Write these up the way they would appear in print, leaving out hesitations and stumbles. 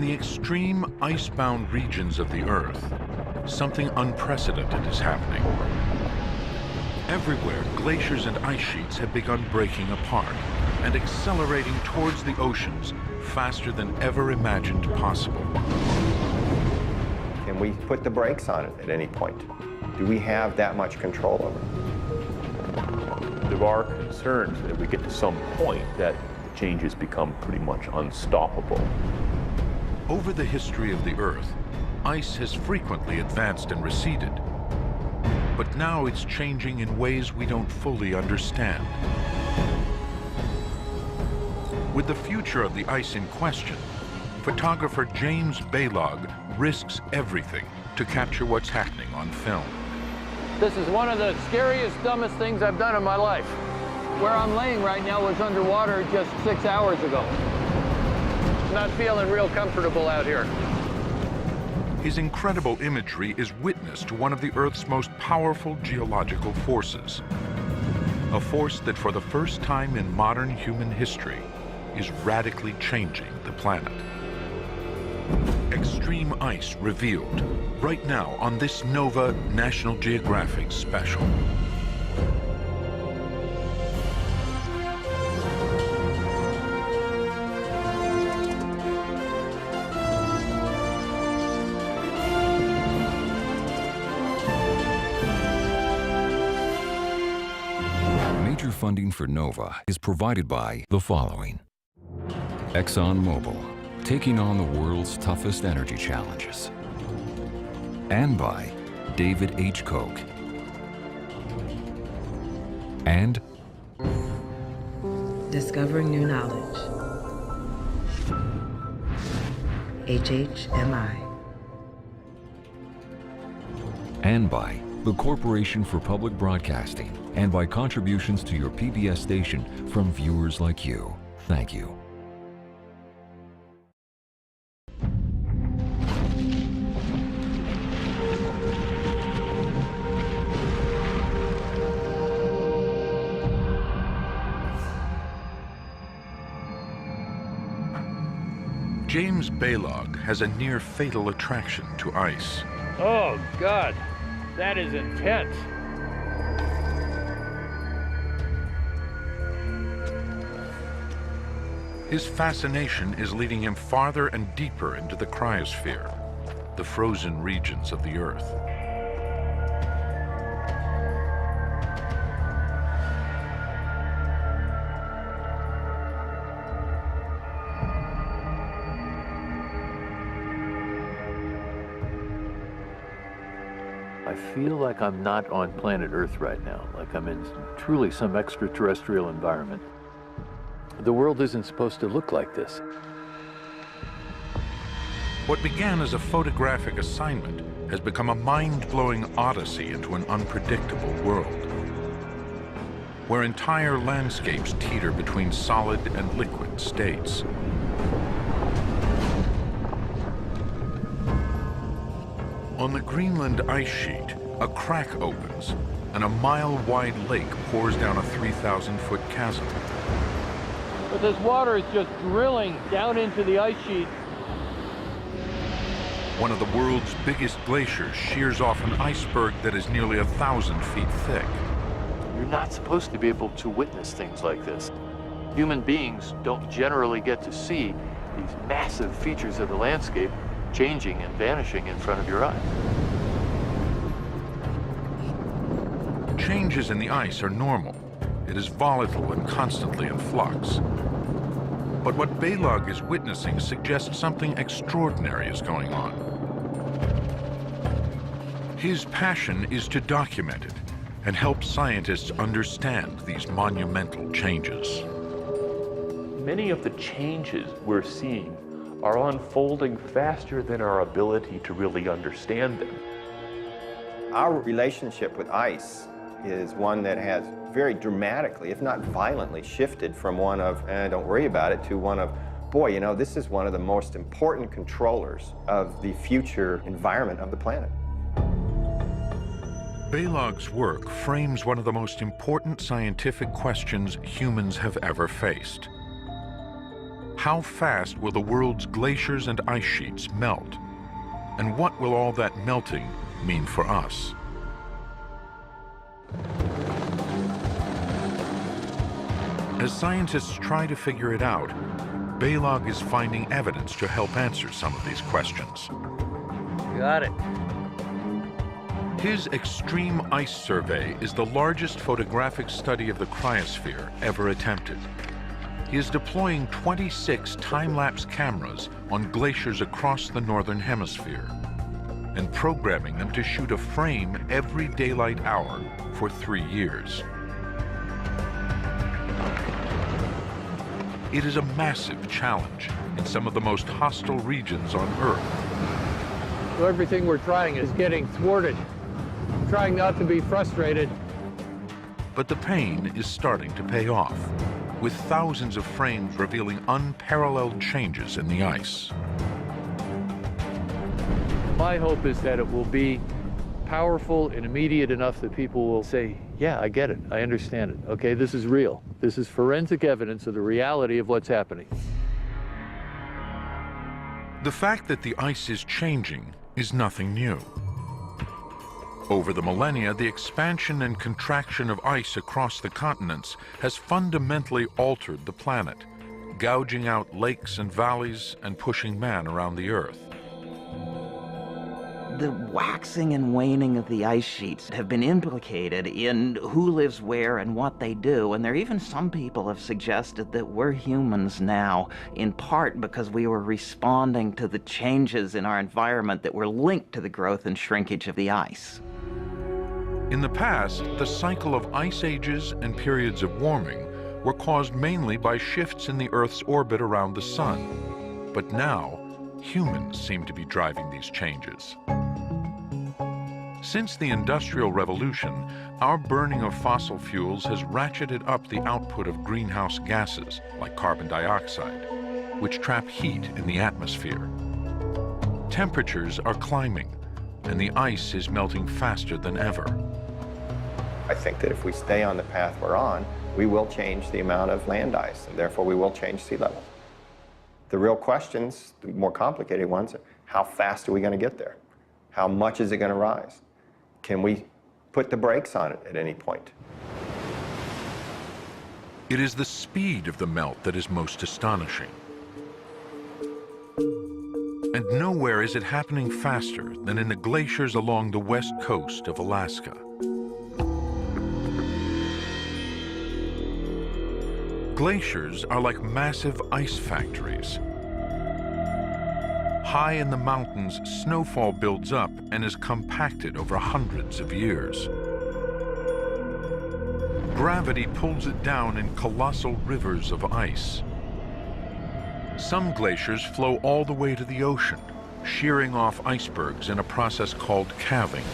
the extreme ice-bound regions of the Earth, something unprecedented is happening. Everywhere, glaciers and ice sheets have begun breaking apart and accelerating towards the oceans faster than ever imagined possible. Can we put the brakes on it at any point? Do we have that much control over it? There are concerns that we get to some point that changes become pretty much unstoppable. Over the history of the Earth, ice has frequently advanced and receded. But now it's changing in ways we don't fully understand. With the future of the ice in question, photographer James Balog risks everything to capture what's happening on film. This is one of the scariest, dumbest things I've done in my life. Where I'm laying right now was underwater just 6 hours ago. Not feeling real comfortable out here. His incredible imagery is witness to one of the Earth's most powerful geological forces. A force that for the first time in modern human history is radically changing the planet. Extreme ice revealed, right now on this Nova National Geographic special. Major funding for NOVA is provided by the following. ExxonMobil, taking on the world's toughest energy challenges. And by David H. Koch. And discovering new knowledge. HHMI. And by the Corporation for Public Broadcasting, and by contributions to your PBS station from viewers like you. Thank you. James Balog has a near-fatal attraction to ice. Oh, God, that is intense. His fascination is leading him farther and deeper into the cryosphere, the frozen regions of the Earth. I feel like I'm not on planet Earth right now, like I'm in truly some extraterrestrial environment. The world isn't supposed to look like this. What began as a photographic assignment has become a mind-blowing odyssey into an unpredictable world, where entire landscapes teeter between solid and liquid states. On the Greenland ice sheet, a crack opens, and a mile-wide lake pours down a 3,000-foot chasm. But this water is just drilling down into the ice sheet. One of the world's biggest glaciers shears off an iceberg that is nearly 1,000 feet thick. You're not supposed to be able to witness things like this. Human beings don't generally get to see these massive features of the landscape changing and vanishing in front of your eyes. Changes in the ice are normal. It is volatile and constantly in flux. But what Balog is witnessing suggests something extraordinary is going on. His passion is to document it and help scientists understand these monumental changes. Many of the changes we're seeing are unfolding faster than our ability to really understand them. Our relationship with ice is one that has very dramatically, if not violently, shifted from one of, don't worry about it, to one of, boy, you know, this is one of the most important controllers of the future environment of the planet. Balog's work frames one of the most important scientific questions humans have ever faced. How fast will the world's glaciers and ice sheets melt? And what will all that melting mean for us? As scientists try to figure it out, Balog is finding evidence to help answer some of these questions. Got it. His Extreme Ice Survey is the largest photographic study of the cryosphere ever attempted. He is deploying 26 time-lapse cameras on glaciers across the northern hemisphere and programming them to shoot a frame every daylight hour for 3 years. It is a massive challenge in some of the most hostile regions on Earth. So everything we're trying is getting thwarted. Trying not to be frustrated. But the pain is starting to pay off, with thousands of frames revealing unparalleled changes in the ice. My hope is that it will be powerful and immediate enough that people will say, yeah, I get it, I understand it. Okay, this is real. This is forensic evidence of the reality of what's happening. The fact that the ice is changing is nothing new. Over the millennia, the expansion and contraction of ice across the continents has fundamentally altered the planet, gouging out lakes and valleys and pushing man around the Earth. The waxing and waning of the ice sheets have been implicated in who lives where and what they do, and there are even some people have suggested that we're humans now, in part because we were responding to the changes in our environment that were linked to the growth and shrinkage of the ice. In the past, the cycle of ice ages and periods of warming were caused mainly by shifts in the Earth's orbit around the sun. But now, humans seem to be driving these changes. Since the Industrial Revolution, our burning of fossil fuels has ratcheted up the output of greenhouse gases, like carbon dioxide, which trap heat in the atmosphere. Temperatures are climbing, and the ice is melting faster than ever. I think that if we stay on the path we're on, we will change the amount of land ice, and therefore we will change sea level. The real questions, the more complicated ones, are how fast are we going to get there? How much is it going to rise? Can we put the brakes on it at any point? It is the speed of the melt that is most astonishing. And nowhere is it happening faster than in the glaciers along the west coast of Alaska. Glaciers are like massive ice factories. High in the mountains, snowfall builds up and is compacted over hundreds of years. Gravity pulls it down in colossal rivers of ice. Some glaciers flow all the way to the ocean, shearing off icebergs in a process called calving.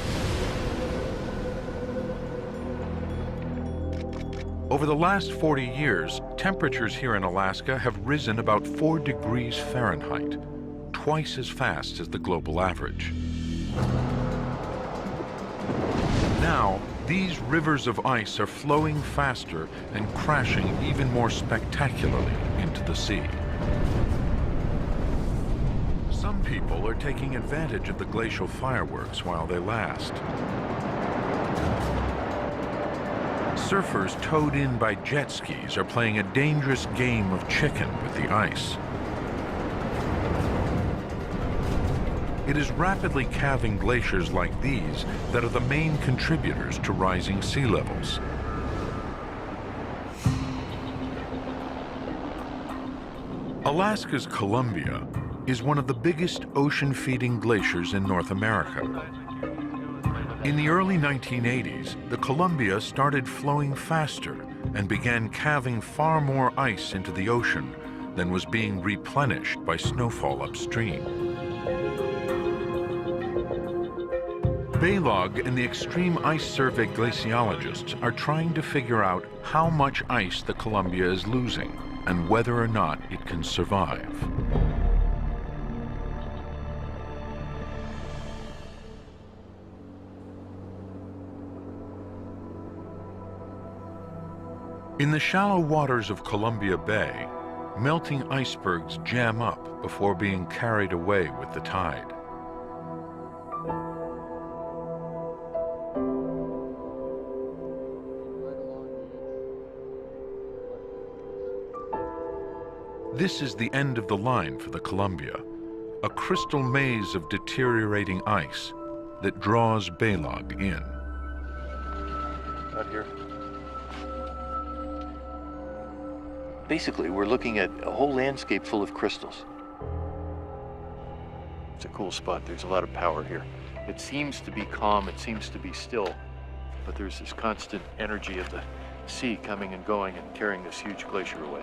Over the last 40 years, temperatures here in Alaska have risen about 4 degrees Fahrenheit, twice as fast as the global average. Now, these rivers of ice are flowing faster and crashing even more spectacularly into the sea. Some people are taking advantage of the glacial fireworks while they last. Surfers towed in by jet skis are playing a dangerous game of chicken with the ice. It is rapidly calving glaciers like these that are the main contributors to rising sea levels. Alaska's Columbia is one of the biggest ocean-feeding glaciers in North America. In the early 1980s, the Columbia started flowing faster and began calving far more ice into the ocean than was being replenished by snowfall upstream. Balog and the Extreme Ice Survey glaciologists are trying to figure out how much ice the Columbia is losing and whether or not it can survive. In the shallow waters of Columbia Bay, melting icebergs jam up before being carried away with the tide. This is the end of the line for the Columbia, a crystal maze of deteriorating ice that draws Balog in. Out here. Basically, we're looking at a whole landscape full of crystals. It's a cool spot. There's a lot of power here. It seems to be calm, it seems to be still, but there's this constant energy of the sea coming and going and carrying this huge glacier away.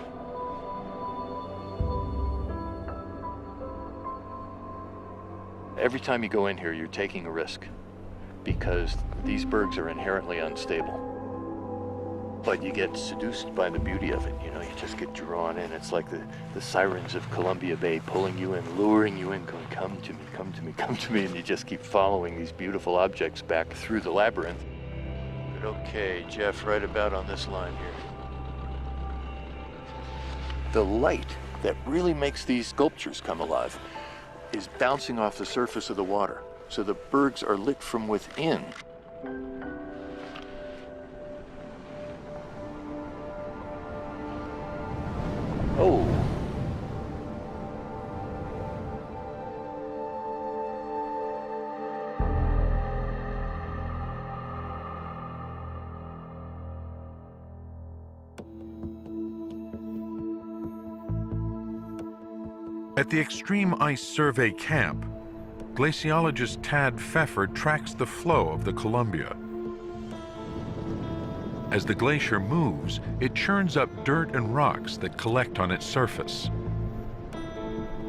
Every time you go in here, you're taking a risk because these bergs are inherently unstable. But you get seduced by the beauty of it, you know, you just get drawn in. It's like the sirens of Columbia Bay pulling you in, luring you in, going, come to me, come to me, come to me, and you just keep following these beautiful objects back through the labyrinth. But okay, Jeff, right about on this line here. The light that really makes these sculptures come alive is bouncing off the surface of the water. So the bergs are lit from within. Oh. At the Extreme Ice Survey Camp, glaciologist Tad Pfeffer tracks the flow of the Columbia. As the glacier moves, it churns up dirt and rocks that collect on its surface.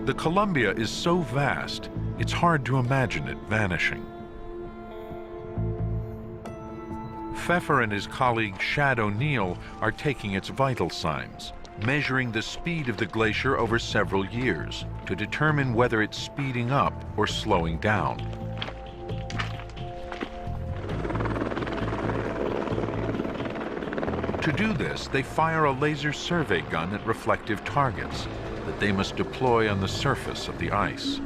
The Columbia is so vast, it's hard to imagine it vanishing. Pfeffer and his colleague Shad O'Neill are taking its vital signs, measuring the speed of the glacier over several years to determine whether it's speeding up or slowing down. To do this, they fire a laser survey gun at reflective targets that they must deploy on the surface of the ice.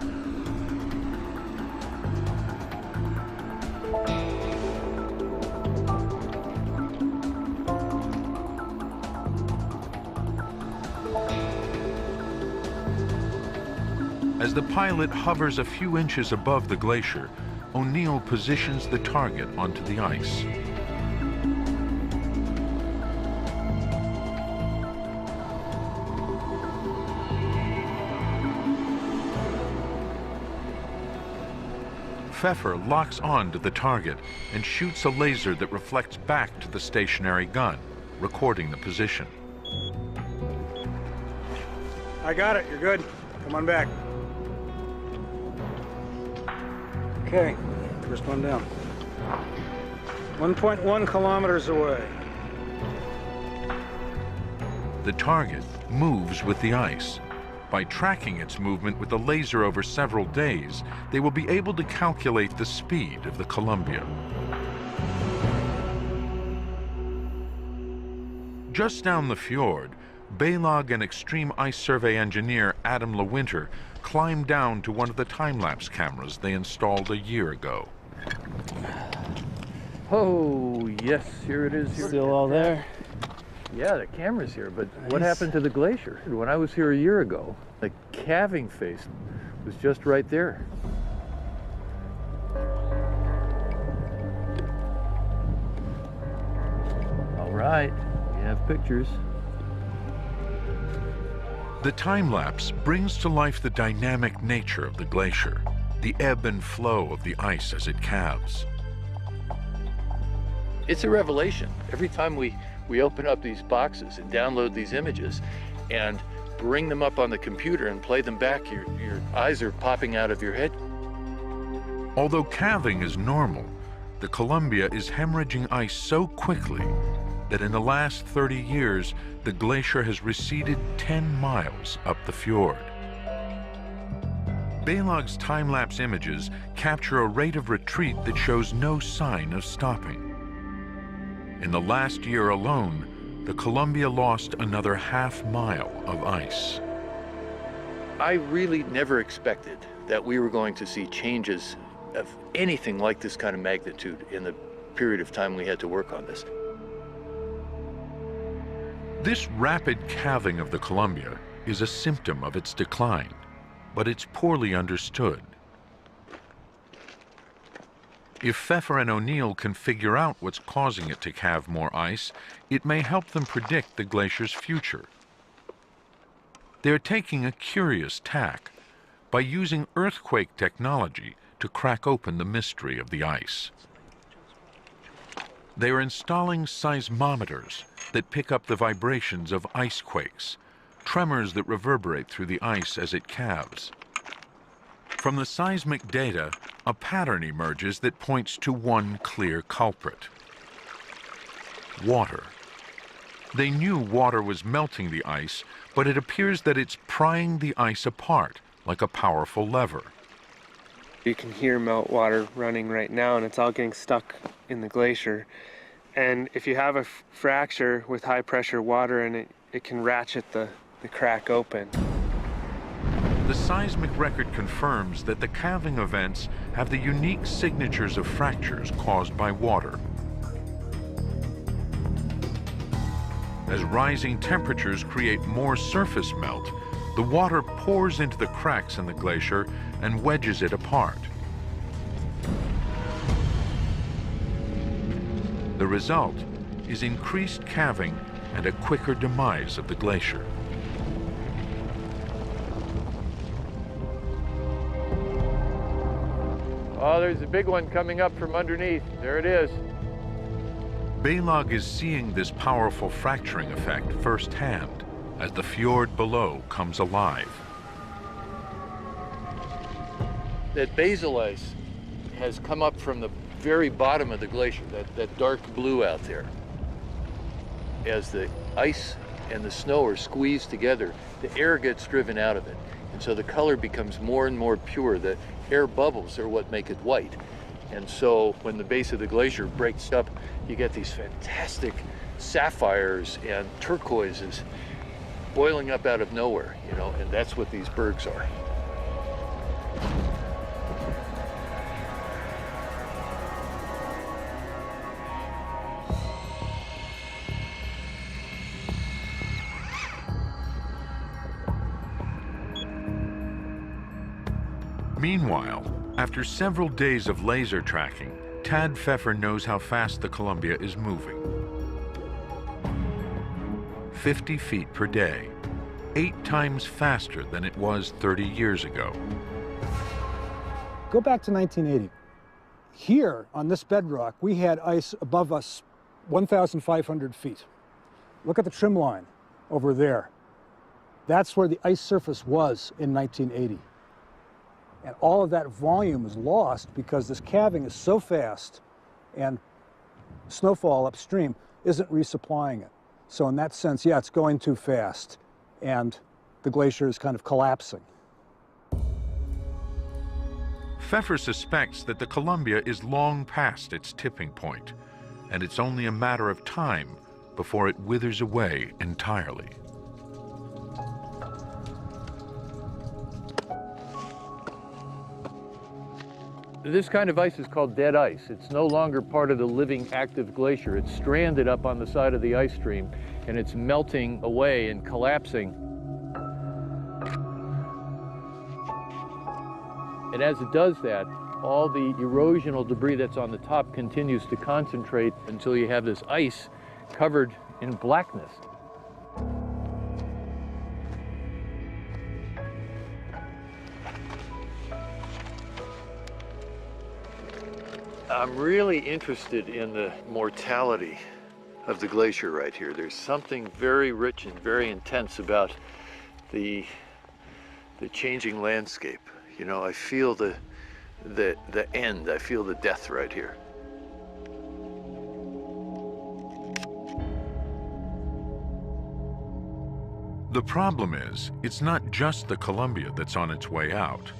As the pilot hovers a few inches above the glacier, O'Neill positions the target onto the ice. Pfeffer locks on to the target and shoots a laser that reflects back to the stationary gun, recording the position. I got it, you're good. Come on back. Okay, first one down. 1.1 kilometers away. The target moves with the ice. By tracking its movement with a laser over several days, they will be able to calculate the speed of the Columbia. Just down the fjord, Balog and Extreme Ice Survey engineer Adam LeWinter climbed down to one of the time-lapse cameras they installed a year ago. Oh, yes, here it is. Still all there? Yeah, the camera's here, but what happened to the glacier? When I was here a year ago, the calving face was just right there. All right, we have pictures. The time-lapse brings to life the dynamic nature of the glacier, the ebb and flow of the ice as it calves. It's a revelation. Every time we open up these boxes and download these images and bring them up on the computer and play them back, your eyes are popping out of your head. Although calving is normal, the Columbia is hemorrhaging ice so quickly that in the last 30 years, the glacier has receded 10 miles up the fjord. Balog's time-lapse images capture a rate of retreat that shows no sign of stopping. In the last year alone, the Columbia lost another half-mile of ice. I really never expected that we were going to see changes of anything like this kind of magnitude in the period of time we had to work on this. This rapid calving of the Columbia is a symptom of its decline, but it's poorly understood. If Pfeffer and O'Neill can figure out what's causing it to calve more ice, it may help them predict the glacier's future. They're taking a curious tack by using earthquake technology to crack open the mystery of the ice. They are installing seismometers that pick up the vibrations of ice quakes, tremors that reverberate through the ice as it calves. From the seismic data, a pattern emerges that points to one clear culprit: water. They knew water was melting the ice, but it appears that it's prying the ice apart like a powerful lever. You can hear meltwater running right now, and it's all getting stuck in the glacier. And if you have a fracture with high pressure water in it, it can ratchet the crack open. The seismic record confirms that the calving events have the unique signatures of fractures caused by water. As rising temperatures create more surface melt, the water pours into the cracks in the glacier and wedges it apart. The result is increased calving and a quicker demise of the glacier. Oh, there's a big one coming up from underneath. There it is. Balog is seeing this powerful fracturing effect firsthand as the fjord below comes alive. That basal ice has come up from the very bottom of the glacier, that dark blue out there. As the ice and the snow are squeezed together, the air gets driven out of it. And so the color becomes more and more pure. The air bubbles are what make it white. And so when the base of the glacier breaks up, you get these fantastic sapphires and turquoises boiling up out of nowhere, you know, and that's what these bergs are. Meanwhile, after several days of laser tracking, Tad Pfeffer knows how fast the Columbia is moving. 50 feet per day, 8 times faster than it was 30 years ago. Go back to 1980. Here on this bedrock, we had ice above us 1,500 feet. Look at the trim line over there. That's where the ice surface was in 1980. And all of that volume is lost because this calving is so fast and snowfall upstream isn't resupplying it. So in that sense, yeah, it's going too fast and the glacier is kind of collapsing. Pfeffer suspects that the Columbia is long past its tipping point, and it's only a matter of time before it withers away entirely. This kind of ice is called dead ice. It's no longer part of the living, active glacier. It's stranded up on the side of the ice stream, and it's melting away and collapsing. And as it does that, all the erosional debris that's on the top continues to concentrate until you have this ice covered in blackness. I'm really interested in the mortality of the glacier right here. There's something very rich and very intense about the changing landscape. You know, I feel the end. I feel the death right here. The problem is, it's not just the Columbia that's on its way out.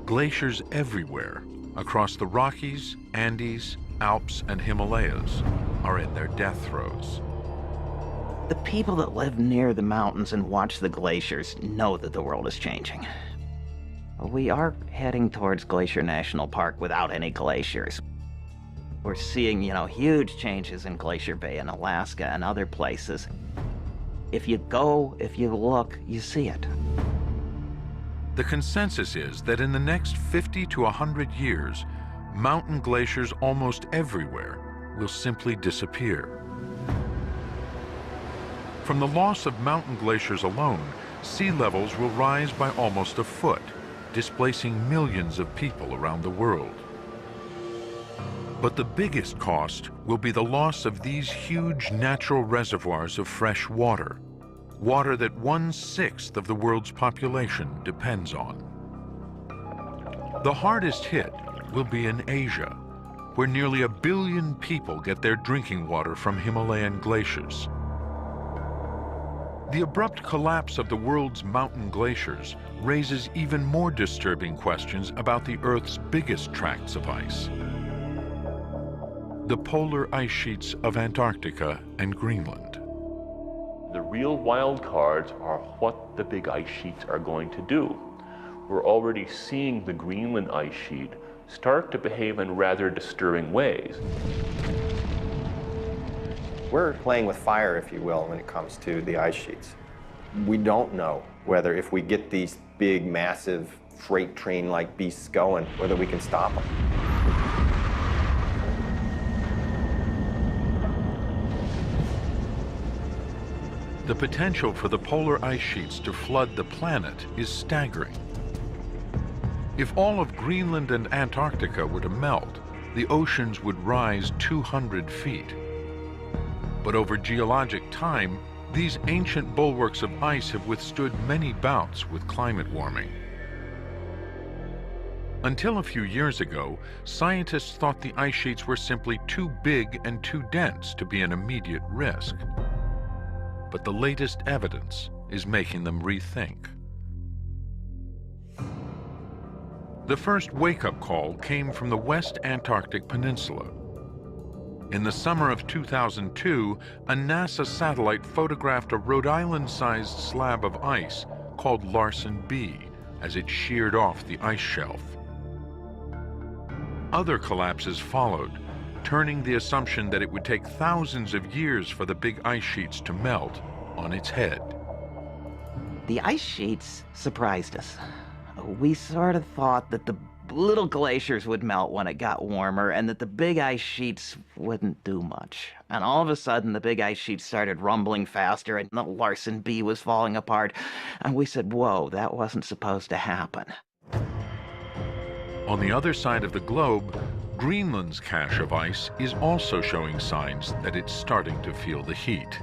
Glaciers everywhere, across the Rockies, Andes, Alps, and Himalayas, are in their death throes. The people that live near the mountains and watch the glaciers know that the world is changing. We are heading towards Glacier National Park without any glaciers. We're seeing, huge changes in Glacier Bay in Alaska and other places. If you go, if you look, you see it. The consensus is that in the next 50 to 100 years, mountain glaciers almost everywhere will simply disappear. From the loss of mountain glaciers alone, sea levels will rise by almost a foot, displacing millions of people around the world. But the biggest cost will be the loss of these huge natural reservoirs of fresh water, water that 1/6 of the world's population depends on. The hardest hit will be in Asia, where nearly 1 billion people get their drinking water from Himalayan glaciers. The abrupt collapse of the world's mountain glaciers raises even more disturbing questions about the Earth's biggest tracts of ice: the polar ice sheets of Antarctica and Greenland. The real wild cards are what the big ice sheets are going to do. We're already seeing the Greenland ice sheet start to behave in rather disturbing ways. We're playing with fire, if you will, when it comes to the ice sheets. We don't know whether if we get these big, massive, freight train-like beasts going, whether we can stop them. The potential for the polar ice sheets to flood the planet is staggering. If all of Greenland and Antarctica were to melt, the oceans would rise 200 feet. But over geologic time, these ancient bulwarks of ice have withstood many bouts with climate warming. Until a few years ago, scientists thought the ice sheets were simply too big and too dense to be an immediate risk. But the latest evidence is making them rethink. The first wake-up call came from the West Antarctic Peninsula. In the summer of 2002, a NASA satellite photographed a Rhode Island-sized slab of ice called Larsen B as it sheared off the ice shelf. Other collapses followed, turning the assumption that it would take thousands of years for the big ice sheets to melt on its head. The ice sheets surprised us. We sort of thought that the little glaciers would melt when it got warmer and that the big ice sheets wouldn't do much. And all of a sudden, the big ice sheets started rumbling faster and the Larsen B was falling apart. And we said, whoa, that wasn't supposed to happen. On the other side of the globe, Greenland's cache of ice is also showing signs that it's starting to feel the heat.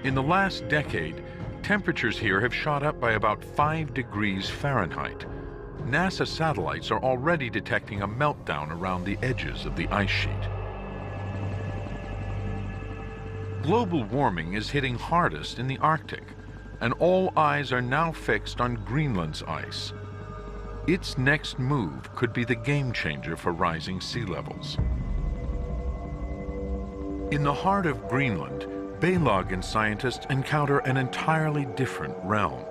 In the last decade, temperatures here have shot up by about 5 degrees Fahrenheit. NASA satellites are already detecting a meltdown around the edges of the ice sheet. Global warming is hitting hardest in the Arctic, and all eyes are now fixed on Greenland's ice. Its next move could be the game changer for rising sea levels. In the heart of Greenland, Beilage and scientists encounter an entirely different realm.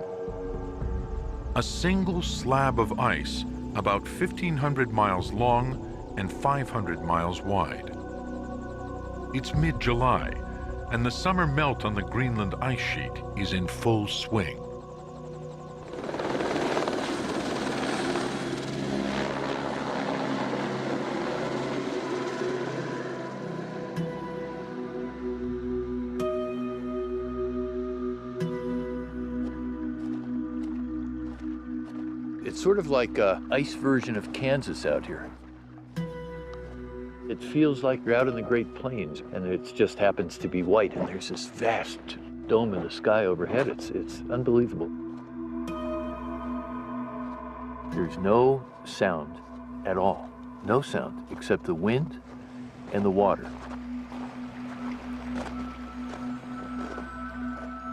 A single slab of ice about 1,500 miles long and 500 miles wide. It's mid-July, and the summer melt on the Greenland ice sheet is in full swing. It's sort of like an ice version of Kansas out here. It feels like you're out in the Great Plains and it just happens to be white and there's this vast dome in the sky overhead. It's unbelievable. There's no sound at all. No sound except the wind and the water.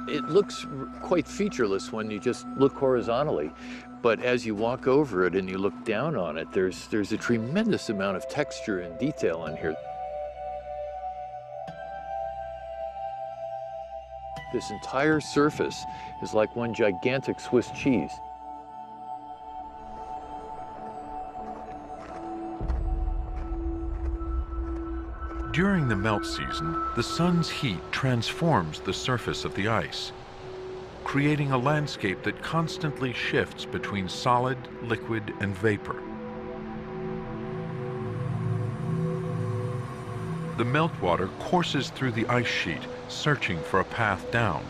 It looks quite featureless when you just look horizontally, but as you walk over it and you look down on it, there's a tremendous amount of texture and detail on here. This entire surface is like one gigantic Swiss cheese. During the melt season, the sun's heat transforms the surface of the ice, creating a landscape that constantly shifts between solid, liquid, and vapor. The meltwater courses through the ice sheet, searching for a path down.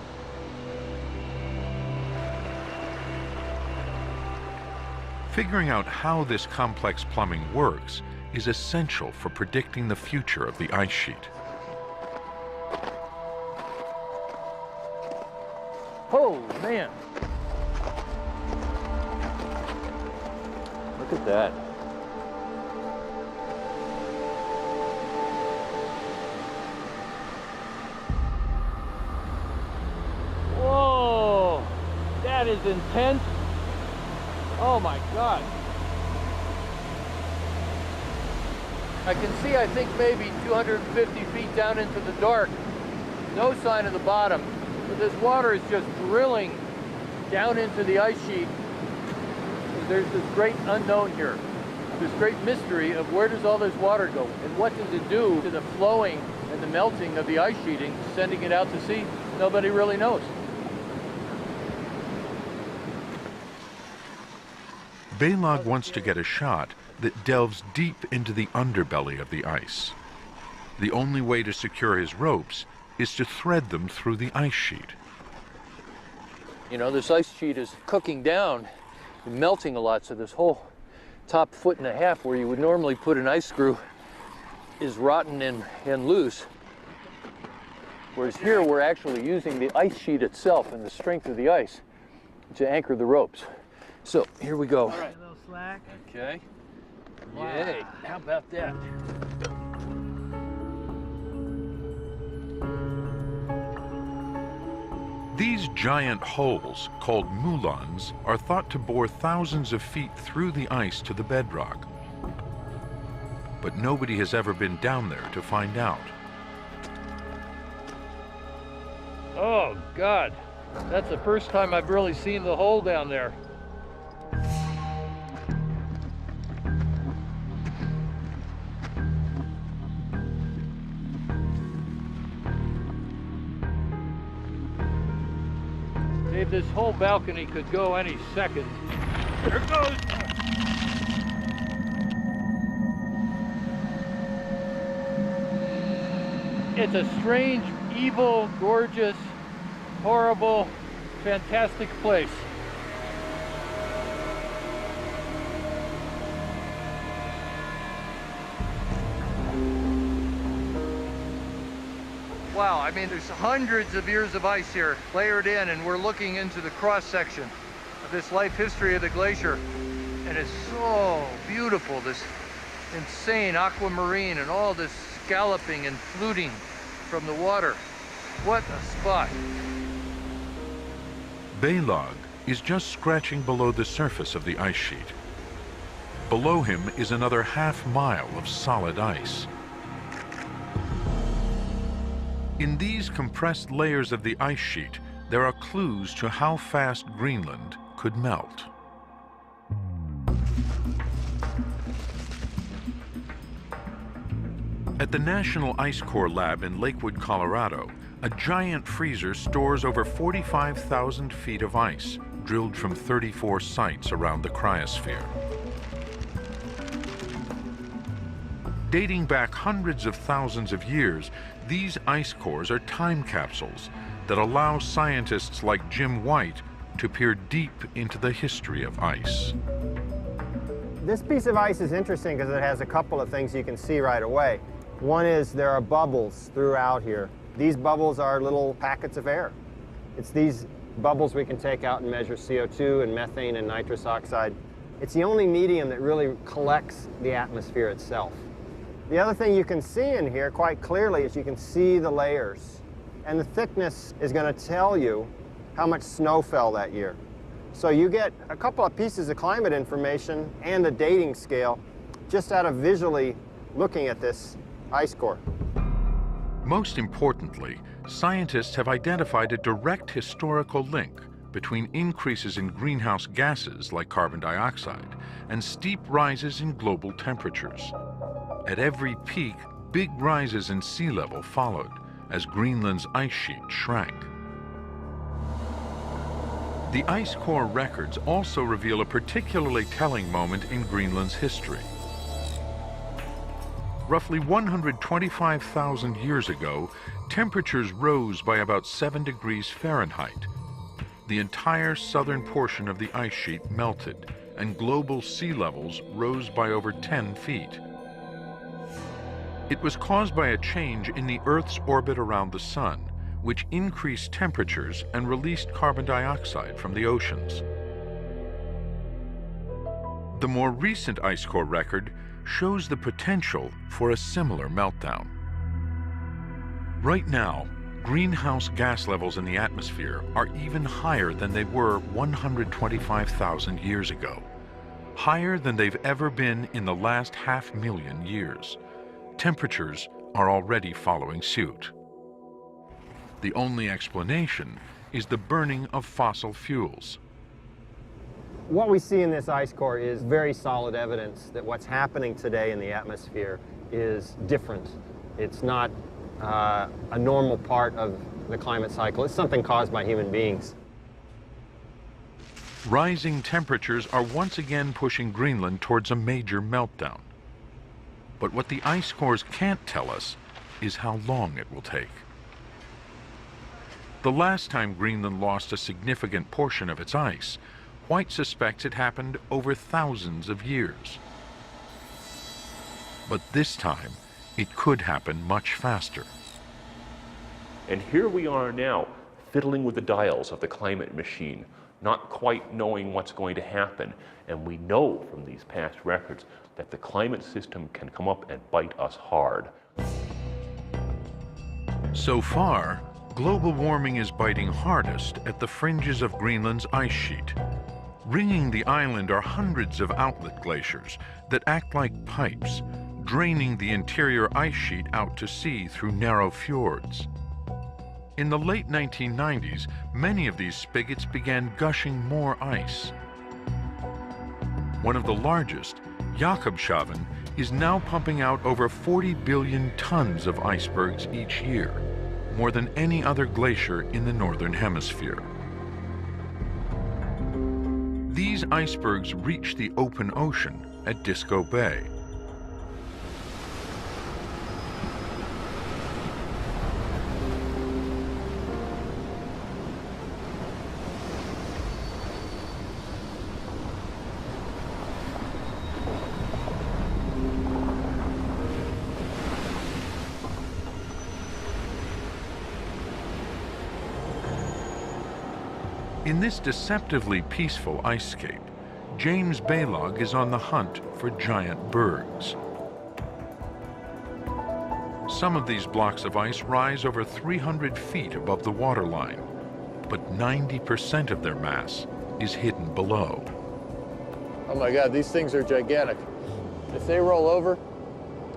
Figuring out how this complex plumbing works is essential for predicting the future of the ice sheet. Oh, man. Look at that. Whoa, that is intense. Oh my God. I can see, I think, maybe 250 feet down into the dark. No sign of the bottom. But this water is just drilling down into the ice sheet. There's this great unknown here, this great mystery of where does all this water go and what does it do to the flowing and the melting of the ice sheeting, sending it out to sea? Nobody really knows. Balog wants to get a shot that delves deep into the underbelly of the ice. The only way to secure his ropes is to thread them through the ice sheet. You know, this ice sheet is cooking down and melting a lot, so this whole top 1.5 feet where you would normally put an ice screw is rotten and loose. Whereas here we're actually using the ice sheet itself and the strength of the ice to anchor the ropes. So here we go. All right. A little slack. Okay. Wow. Yay. How about that? These giant holes, called moulins, are thought to bore thousands of feet through the ice to the bedrock. But nobody has ever been down there to find out. Oh, God. That's the first time I've really seen the hole down there. Dave, this whole balcony could go any second. There it goes! It's a strange, evil, gorgeous, horrible, fantastic place. Wow, I mean, there's hundreds of years of ice here layered in, and we're looking into the cross-section of this life history of the glacier. And it's so beautiful, this insane aquamarine and all this scalloping and fluting from the water. What a spot. Balog is just scratching below the surface of the ice sheet. Below him is another half-mile of solid ice. In these compressed layers of the ice sheet, there are clues to how fast Greenland could melt. At the National Ice Core Lab in Lakewood, Colorado, a giant freezer stores over 45,000 feet of ice, drilled from 34 sites around the cryosphere. Dating back hundreds of thousands of years, these ice cores are time capsules that allow scientists like Jim White to peer deep into the history of ice. This piece of ice is interesting because it has a couple of things you can see right away. One is there are bubbles throughout here. These bubbles are little packets of air. It's these bubbles we can take out and measure CO2 and methane and nitrous oxide. It's the only medium that really collects the atmosphere itself. The other thing you can see in here quite clearly is you can see the layers. And the thickness is going to tell you how much snow fell that year. So you get a couple of pieces of climate information and a dating scale just out of visually looking at this ice core. Most importantly, scientists have identified a direct historical link between increases in greenhouse gases like carbon dioxide and steep rises in global temperatures. At every peak, big rises in sea level followed as Greenland's ice sheet shrank. The ice core records also reveal a particularly telling moment in Greenland's history. Roughly 125,000 years ago, temperatures rose by about 7 degrees Fahrenheit. The entire southern portion of the ice sheet melted, and global sea levels rose by over 10 feet. It was caused by a change in the Earth's orbit around the Sun, which increased temperatures and released carbon dioxide from the oceans. The more recent ice core record shows the potential for a similar meltdown. Right now, greenhouse gas levels in the atmosphere are even higher than they were 125,000 years ago, higher than they've ever been in the last 500,000 years. Temperatures are already following suit. The only explanation is the burning of fossil fuels. What we see in this ice core is very solid evidence that what's happening today in the atmosphere is different. It's not a normal part of the climate cycle. It's something caused by human beings. Rising temperatures are once again pushing Greenland towards a major meltdown. But what the ice cores can't tell us is how long it will take. The last time Greenland lost a significant portion of its ice, White suspects it happened over thousands of years. But this time, it could happen much faster. And here we are now, fiddling with the dials of the climate machine, not quite knowing what's going to happen. And we know from these past records that the climate system can come up and bite us hard. So far, global warming is biting hardest at the fringes of Greenland's ice sheet. Ringing the island are hundreds of outlet glaciers that act like pipes, draining the interior ice sheet out to sea through narrow fjords. In the late 1990s, many of these spigots began gushing more ice. One of the largest, Jakobshavn, is now pumping out over 40 billion tons of icebergs each year, more than any other glacier in the northern hemisphere. These icebergs reach the open ocean at Disko Bay. In this deceptively peaceful icescape, James Balog is on the hunt for giant bergs. Some of these blocks of ice rise over 300 feet above the waterline, but 90% of their mass is hidden below. Oh my God, these things are gigantic. If they roll over,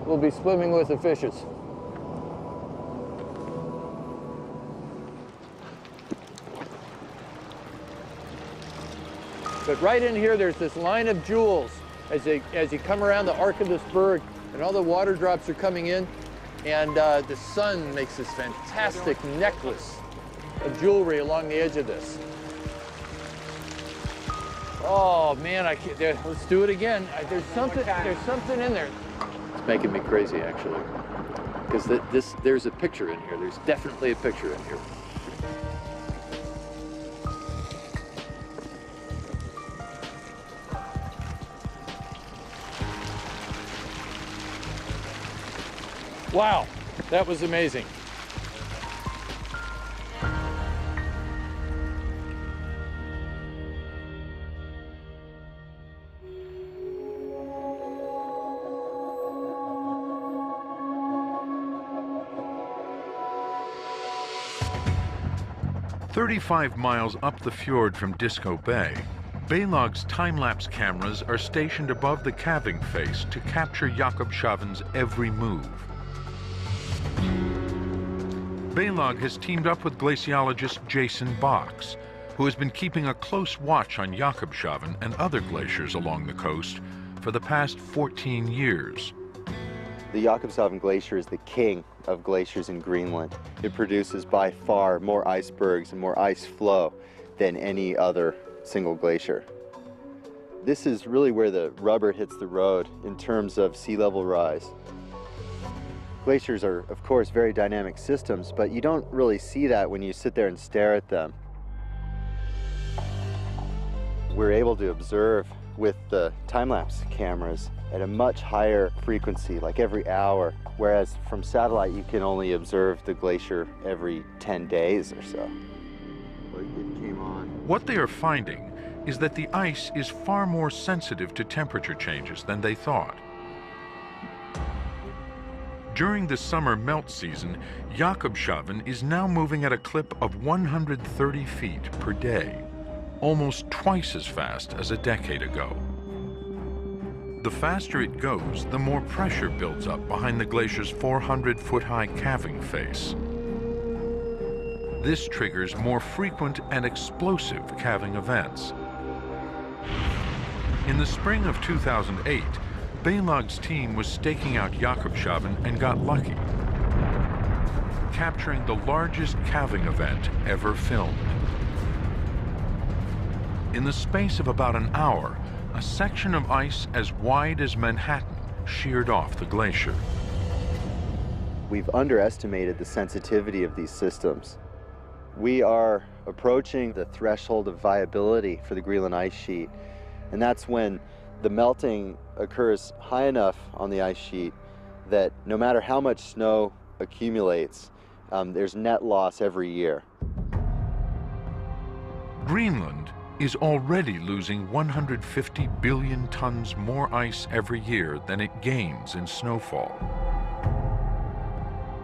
we'll be swimming with the fishes. But right in here, there's this line of jewels as you come around the arc of this berg, and all the water drops are coming in, and the sun makes this fantastic necklace of jewelry along the edge of this. Oh man, I can't. Let's do it again. There's something in there. It's making me crazy, actually, because there's a picture in here. There's definitely a picture in here. Wow, that was amazing. "35 miles up the fjord from Disko Bay, Balog's time-lapse cameras are stationed above the calving face to capture Jakobshavn's every move. Balog has teamed up with glaciologist Jason Box, who has been keeping a close watch on Jakobshavn and other glaciers along the coast for the past 14 years. The Jakobshavn Glacier is the king of glaciers in Greenland. It produces by far more icebergs and more ice flow than any other single glacier. This is really where the rubber hits the road in terms of sea level rise. Glaciers are, of course, very dynamic systems, but you don't really see that when you sit there and stare at them. We're able to observe with the time-lapse cameras at a much higher frequency, like every hour, whereas from satellite you can only observe the glacier every 10 days or so. It came on. What they are finding is that the ice is far more sensitive to temperature changes than they thought. During the summer melt season, Jakobshavn is now moving at a clip of 130 feet per day, almost twice as fast as a decade ago. The faster it goes, the more pressure builds up behind the glacier's 400-foot-high calving face. This triggers more frequent and explosive calving events. In the spring of 2008, Balog's team was staking out Jakobshavn and got lucky, capturing the largest calving event ever filmed. In the space of about an hour, a section of ice as wide as Manhattan sheared off the glacier. We've underestimated the sensitivity of these systems. We are approaching the threshold of viability for the Greenland ice sheet, and that's when the melting occurs high enough on the ice sheet that no matter how much snow accumulates, there's net loss every year. Greenland is already losing 150 billion tons more ice every year than it gains in snowfall.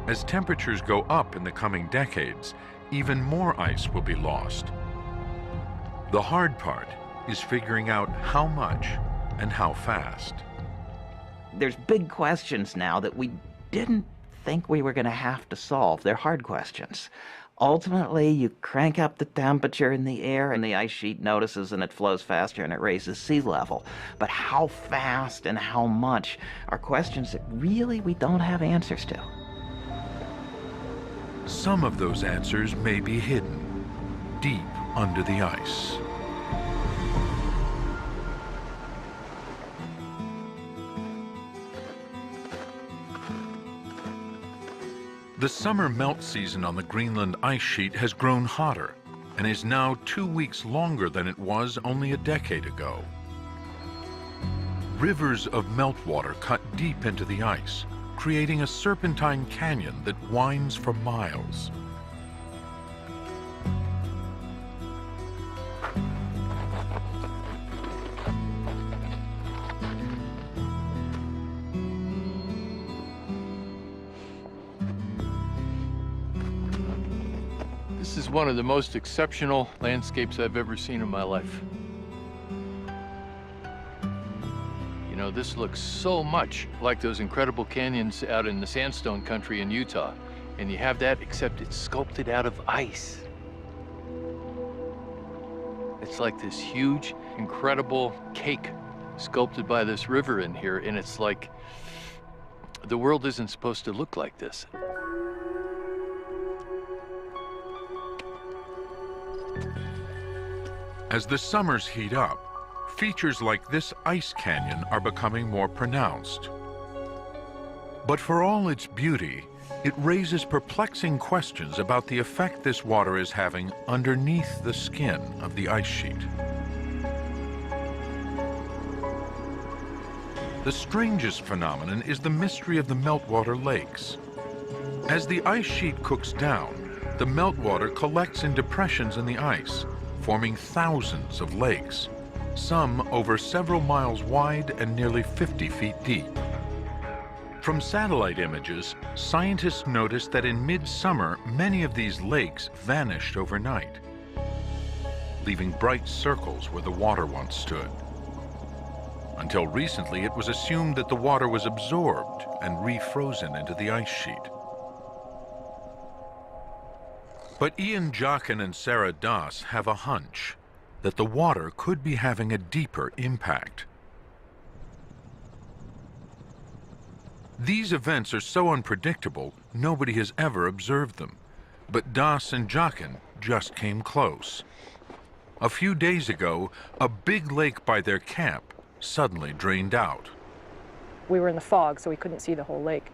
As temperatures go up in the coming decades, even more ice will be lost. The hard part is figuring out how much and how fast. There's big questions now that we didn't think we were going to have to solve. They're hard questions. Ultimately, you crank up the temperature in the air and the ice sheet notices and it flows faster and it raises sea level. But how fast and how much are questions that really we don't have answers to. Some of those answers may be hidden deep under the ice. The summer melt season on the Greenland ice sheet has grown hotter and is now 2 weeks longer than it was only a decade ago. Rivers of meltwater cut deep into the ice, creating a serpentine canyon that winds for miles. This is one of the most exceptional landscapes I've ever seen in my life. You know, this looks so much like those incredible canyons out in the sandstone country in Utah. And you have that, except it's sculpted out of ice. It's like this huge, incredible cake sculpted by this river in here, and it's like the world isn't supposed to look like this. As the summers heat up, features like this ice canyon are becoming more pronounced. But for all its beauty, it raises perplexing questions about the effect this water is having underneath the skin of the ice sheet. The strangest phenomenon is the mystery of the meltwater lakes. As the ice sheet cooks down, the meltwater collects in depressions in the ice, forming thousands of lakes, some over several miles wide and nearly 50 feet deep. From satellite images, scientists noticed that in midsummer, many of these lakes vanished overnight, leaving bright circles where the water once stood. Until recently, it was assumed that the water was absorbed and refrozen into the ice sheet. But Ian Jochen and Sarah Das have a hunch that the water could be having a deeper impact. These events are so unpredictable, nobody has ever observed them. But Das and Jochen just came close. A few days ago, a big lake by their camp suddenly drained out. We were in the fog, so we couldn't see the whole lake.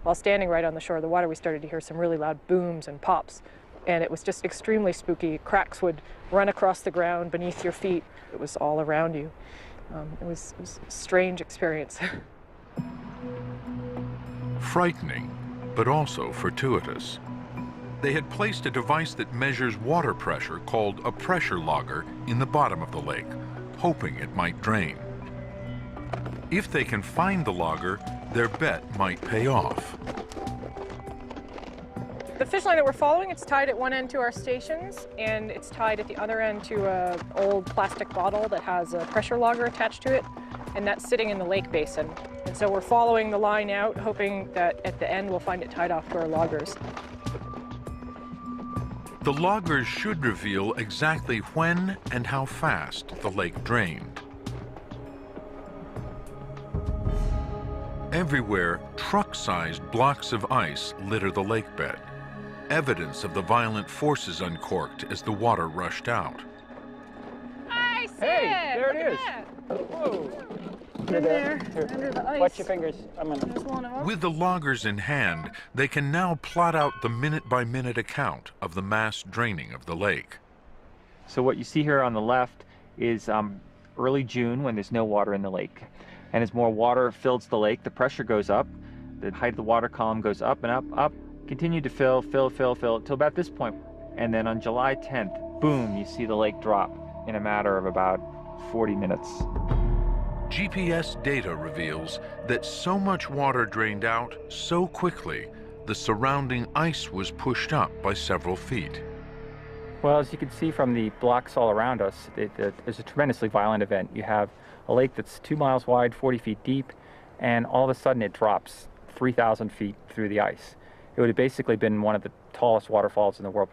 While standing right on the shore of the water, we started to hear some really loud booms and pops, and it was just extremely spooky. Cracks would run across the ground beneath your feet. It was all around you. It was a strange experience. Frightening, but also fortuitous. They had placed a device that measures water pressure called a pressure logger in the bottom of the lake, hoping it might drain. If they can find the logger, their bet might pay off. The fish line that we're following, it's tied at one end to our stations, and it's tied at the other end to an old plastic bottle that has a pressure logger attached to it, and that's sitting in the lake basin. And so we're following the line out, hoping that at the end we'll find it tied off to our loggers. The loggers should reveal exactly when and how fast the lake drained. Everywhere, truck-sized blocks of ice litter the lake bed, evidence of the violent forces uncorked as the water rushed out. I see Hey, it! there it Look is. at that. Whoa. In there, under the ice. Watch your fingers. I'm gonna. There's one of them. With the loggers in hand, they can now plot out the minute-by-minute account of the mass draining of the lake. So what you see here on the left is early June when there's no water in the lake. And as more water fills the lake, the pressure goes up, the height of the water column goes up and up, up, continue to fill till about this point. And then on July 10th, boom, you see the lake drop in a matter of about 40 minutes. GPS data reveals that so much water drained out so quickly, the surrounding ice was pushed up by several feet. Well, as you can see from the blocks all around us, it's a tremendously violent event. You have a lake that's 2 miles wide, 40 feet deep, and all of a sudden it drops 3,000 feet through the ice. It would have basically been one of the tallest waterfalls in the world.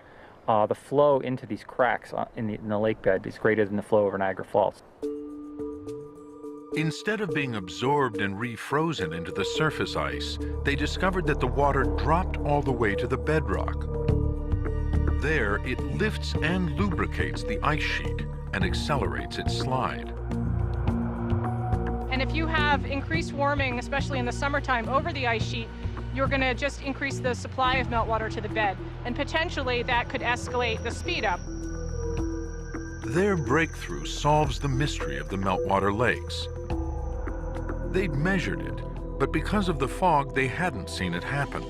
The flow into these cracks in the lake bed is greater than the flow over Niagara Falls. Instead of being absorbed and refrozen into the surface ice, they discovered that the water dropped all the way to the bedrock. There, it lifts and lubricates the ice sheet and accelerates its slide. And if you have increased warming, especially in the summertime, over the ice sheet, you're going to just increase the supply of meltwater to the bed. And potentially that could escalate the speed up. Their breakthrough solves the mystery of the meltwater lakes. They'd measured it, but because of the fog, they hadn't seen it happen.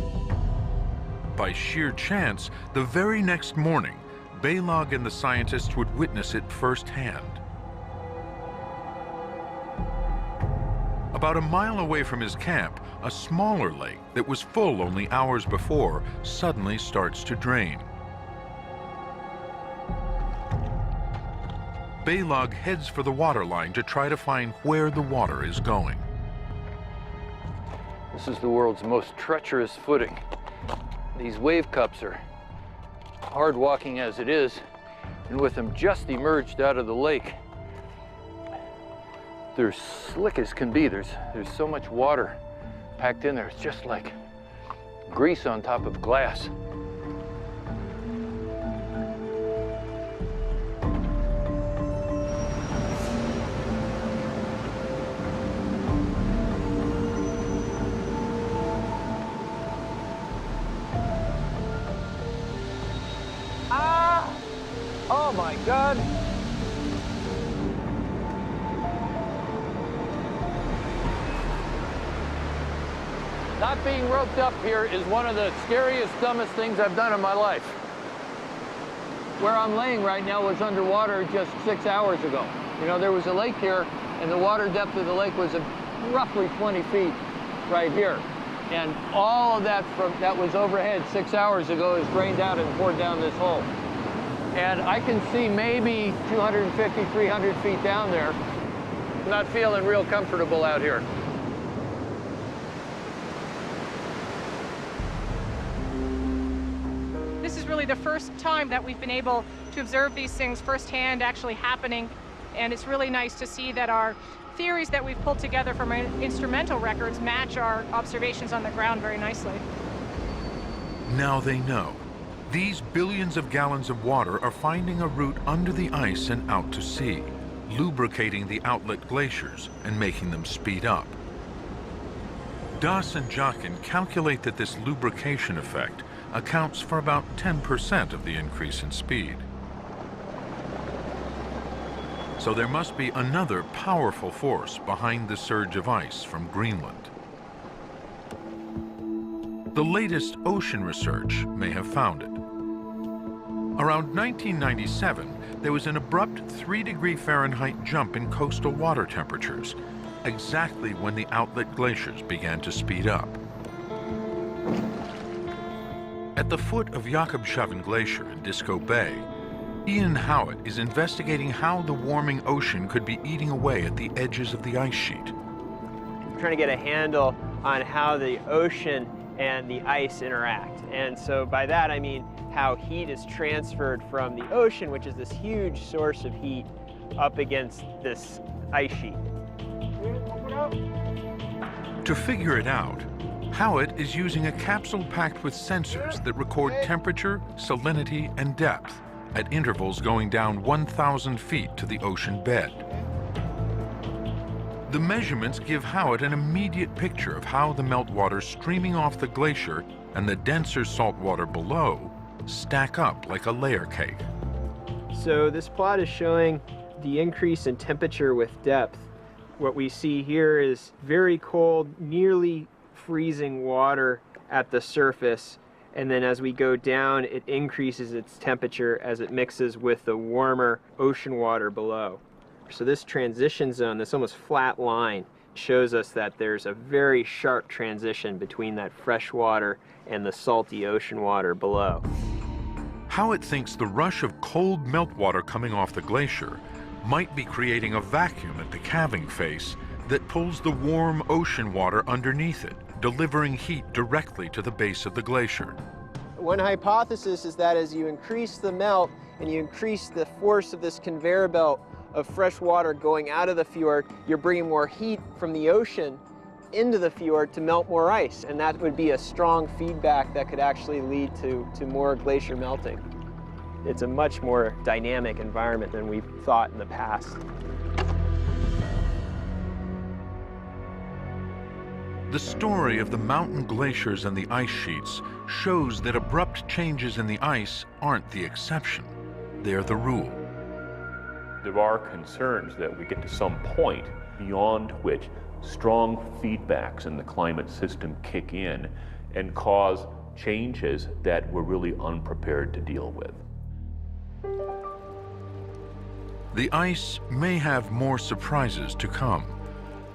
By sheer chance, the very next morning, Balog and the scientists would witness it firsthand. About a mile away from his camp, a smaller lake that was full only hours before suddenly starts to drain. Balog heads for the water line to try to find where the water is going. This is the world's most treacherous footing. These wave cups are hard walking as it is, and with them just emerged out of the lake, they're slick as can be. There's so much water packed in there. It's just like grease on top of glass. Oh my God. Not being roped up here is one of the scariest, dumbest things I've done in my life. Where I'm laying right now was underwater just 6 hours ago. You know, there was a lake here, and the water depth of the lake was roughly 20 feet right here. And all of that that was overhead 6 hours ago is drained out and poured down this hole. And I can see maybe 250, 300 feet down there. I'm not feeling real comfortable out here. This is really really the first time that we've been able to observe these things firsthand actually happening. And it's really nice to see that our theories that we've pulled together from our instrumental records match our observations on the ground very nicely. Now they know. These billions of gallons of water are finding a route under the ice and out to sea, lubricating the outlet glaciers and making them speed up. Das and Jachin calculate that this lubrication effect accounts for about 10% of the increase in speed. So there must be another powerful force behind the surge of ice from Greenland. The latest ocean research may have found it. Around 1997, there was an abrupt 3-degree Fahrenheit jump in coastal water temperatures, exactly when the outlet glaciers began to speed up. At the foot of Jakobshavn Glacier in Disko Bay, Ian Howitt is investigating how the warming ocean could be eating away at the edges of the ice sheet. I'm trying to get a handle on how the ocean and the ice interact. And so by that I mean how heat is transferred from the ocean, which is this huge source of heat, up against this ice sheet. To figure it out, Howitt is using a capsule packed with sensors that record temperature, salinity, and depth at intervals going down 1,000 feet to the ocean bed. The measurements give Howitt an immediate picture of how the meltwater streaming off the glacier and the denser salt water below stack up like a layer cake. So this plot is showing the increase in temperature with depth. What we see here is very cold, nearly freezing water at the surface, and then as we go down, it increases its temperature as it mixes with the warmer ocean water below. So this transition zone, this almost flat line, shows us that there's a very sharp transition between that fresh water and the salty ocean water below. Howitt thinks the rush of cold meltwater coming off the glacier might be creating a vacuum at the calving face that pulls the warm ocean water underneath it, delivering heat directly to the base of the glacier. One hypothesis is that as you increase the melt and you increase the force of this conveyor belt of fresh water going out of the fjord, you're bringing more heat from the ocean into the fjord to melt more ice, and that would be a strong feedback that could actually lead to more glacier melting. It's a much more dynamic environment than we've thought in the past. The story of the mountain glaciers and the ice sheets shows that abrupt changes in the ice aren't the exception, they're the rule. There are concerns that we get to some point beyond which strong feedbacks in the climate system kick in and cause changes that we're really unprepared to deal with. The ice may have more surprises to come,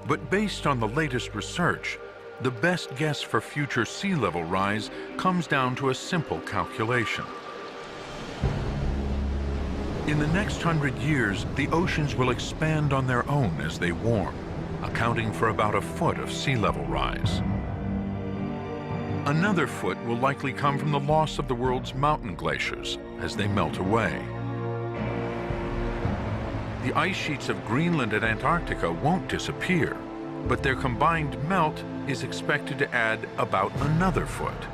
but based on the latest research, the best guess for future sea level rise comes down to a simple calculation. In the next 100 years, the oceans will expand on their own as they warm, accounting for about a foot of sea level rise. Another foot will likely come from the loss of the world's mountain glaciers as they melt away. The ice sheets of Greenland and Antarctica won't disappear, but their combined melt is expected to add about another foot.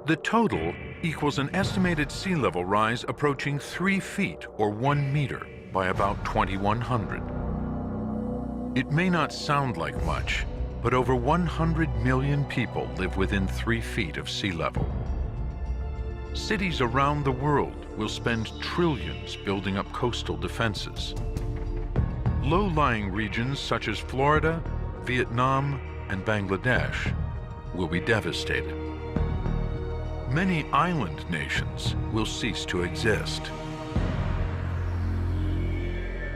The total equals an estimated sea level rise approaching 3 feet or 1 meter by about 2100. It may not sound like much, but over 100 million people live within 3 feet of sea level. Cities around the world will spend trillions building up coastal defenses. Low-lying regions such as Florida, Vietnam, and Bangladesh will be devastated. Many island nations will cease to exist.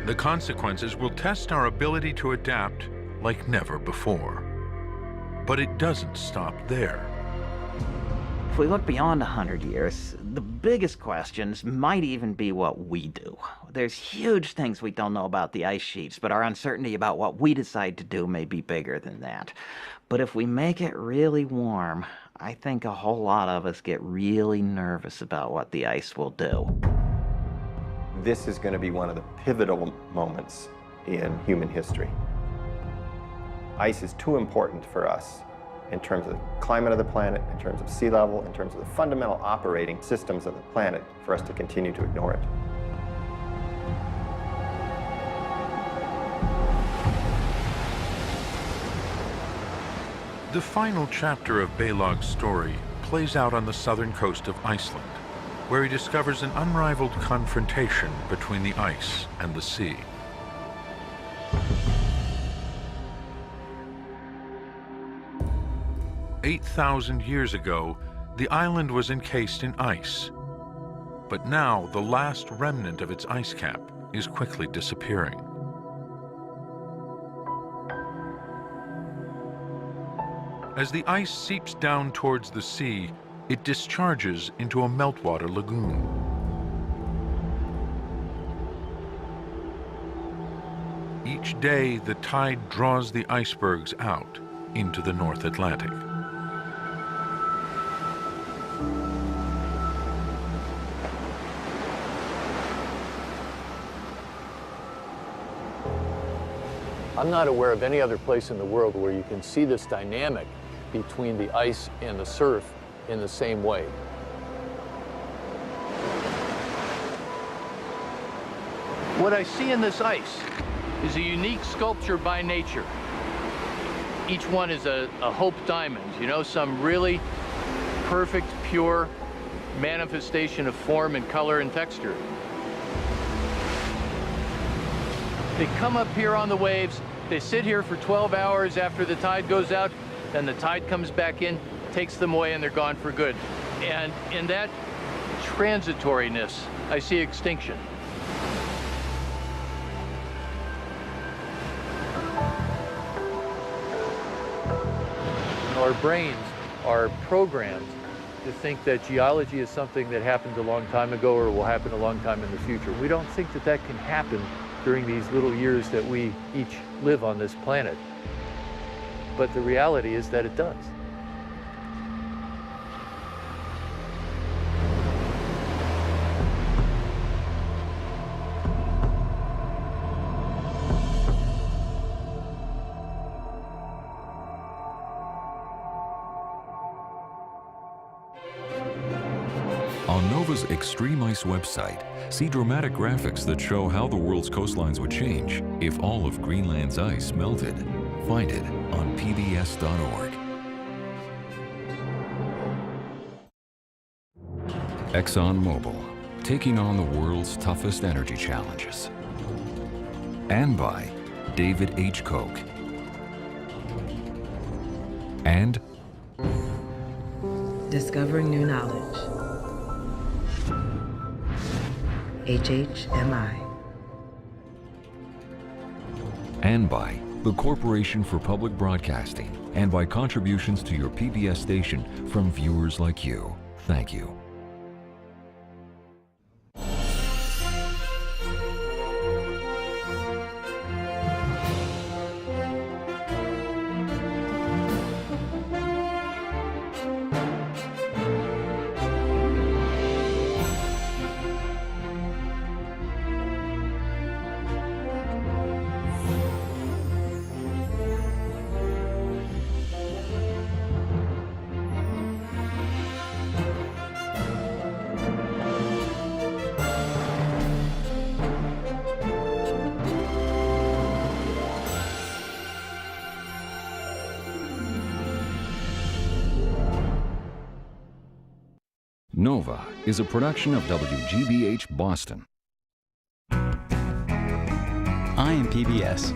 The consequences will test our ability to adapt like never before. But it doesn't stop there. If we look beyond 100 years, the biggest questions might even be what we do. There's huge things we don't know about the ice sheets, but our uncertainty about what we decide to do may be bigger than that. But if we make it really warm, I think a whole lot of us get really nervous about what the ice will do. This is going to be one of the pivotal moments in human history. Ice is too important for us in terms of the climate of the planet, in terms of sea level, in terms of the fundamental operating systems of the planet for us to continue to ignore it. The final chapter of Balog's story plays out on the southern coast of Iceland, where he discovers an unrivaled confrontation between the ice and the sea. "8,000 years ago, the island was encased in ice, but now the last remnant of its ice cap is quickly disappearing. As the ice seeps down towards the sea, it discharges into a meltwater lagoon. Each day, the tide draws the icebergs out into the North Atlantic. I'm not aware of any other place in the world where you can see this dynamic between the ice and the surf in the same way. What I see in this ice is a unique sculpture by nature. Each one is a Hope diamond, you know, some really perfect, pure manifestation of form and color and texture. They come up here on the waves, they sit here for 12 hours after the tide goes out, then the tide comes back in, takes them away, and they're gone for good. And in that transitoriness, I see extinction. Our brains are programmed to think that geology is something that happened a long time ago or will happen a long time in the future. We don't think that that can happen during these little years that we each live on this planet. But the reality is that it does. On NOVA's Extreme Ice website, see dramatic graphics that show how the world's coastlines would change if all of Greenland's ice melted. Find it on pbs.org. ExxonMobil, taking on the world's toughest energy challenges. And by David H. Koch. And discovering new knowledge. HHMI. And by the Corporation for Public Broadcasting, and by contributions to your PBS station from viewers like you. Thank you. NOVA is a production of WGBH Boston. I am PBS.